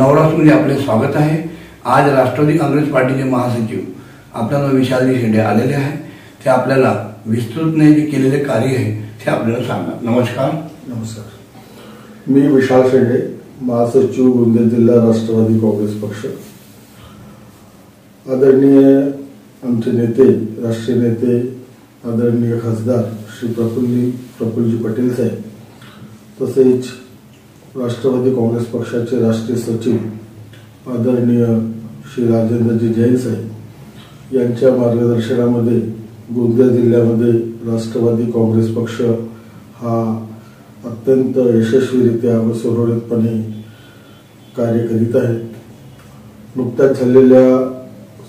नवराष्ट्रमध्ये आपले स्वागत आहे। आज राष्ट्रवादी काँग्रेस पार्टीचे महासचिव आपल्याला विशालजी शेंडे आलेले आहे। ते आपल्याला विस्तृतने जे केलेले कार्य आहे ते आपल्याला सांगणार। नमस्कार। नमस्कार, मी विशाल शेंडे, महासचिव गोंदिया जिल्हा राष्ट्रवादी काँग्रेस पक्ष। आदरणीय आमचे नेते, राष्ट्रीय नेते आदरणीय खासदार श्री प्रफुल्लजी पटेल साहेब, तसेच राष्ट्रवादी काँग्रेस पक्षाचे राष्ट्रीय सचिव आदरणीय श्री राजेंद्रजी जैन साहेब यांच्या मार्गदर्शनामध्ये गोंदिया जिल्ह्यामध्ये राष्ट्रवादी काँग्रेस पक्ष हा अत्यंत यशस्वीरित्या व सुरळीतपणे कार्य करीत आहे। नुकत्याच झालेल्या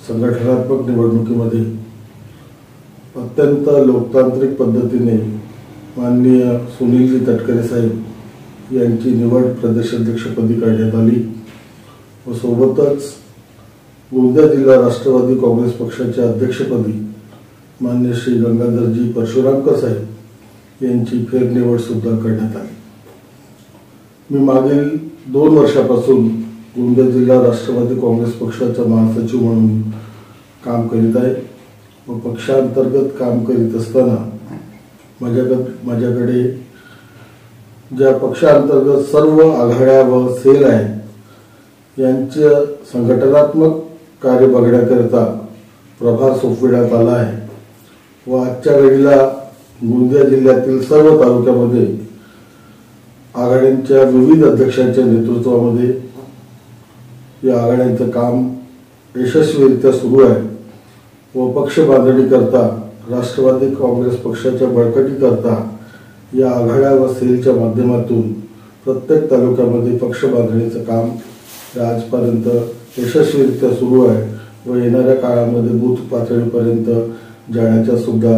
संघटनात्मक निवडणुकीमध्ये अत्यंत लोकतांत्रिक पद्धतीने माननीय सुनीलजी तटकरे साहेब यांची निवड प्रदेशाध्यक्षपदी करण्यात आली व सोबतच गोंदिया जिल्हा राष्ट्रवादी काँग्रेस पक्षाच्या अध्यक्षपदी माननीय श्री गंगाधरजी परशुरामकर साहेब यांची फेरनिवड सुद्धा करण्यात आली। मी मागील 2 वर्षापासून गोंदिया जिल्हा राष्ट्रवादी काँग्रेस पक्षाचा महासचिव म्हणून काम करीत आहे व पक्षांतर्गत काम करीत असताना माझ्याकडे ज्या पक्षांतर्गत सर्व आघाड्या व सेल आहेत यांचे संघटनात्मक कार्य बघण्याकरता प्रभार सोपविण्यात आला आहे व आजच्या घडीला गोंदिया जिल्ह्यातील सर्व तालुक्यामध्ये आघाड्यांच्या विविध अध्यक्षांच्या नेतृत्वामध्ये या आघाड्यांचं काम यशस्वीरित्या सुरू आहे व पक्ष बांधणी करता राष्ट्रवादी काँग्रेस पक्षाच्या बळकटीकरता या आघाड्या व सेलच्या माध्यमातून प्रत्येक तालुक्यामध्ये पक्ष बांधणीचं काम आजपर्यंत यशस्वीरित्या सुरू आहे व येणाऱ्या काळामध्ये बूथ पातळीपर्यंत जाण्याचा सुद्धा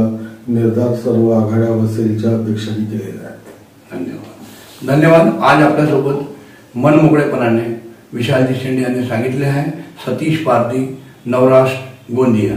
निर्धार सर्व आघाड्या व सेलच्या अध्यक्षांनी केलेला आहे। धन्यवाद। आज आपल्यासोबत मनमोकळेपणाने विशालजी शेंडे यांनी सांगितले आहे। सतीश पारधी, नवराष्ट्र, गोंदिया।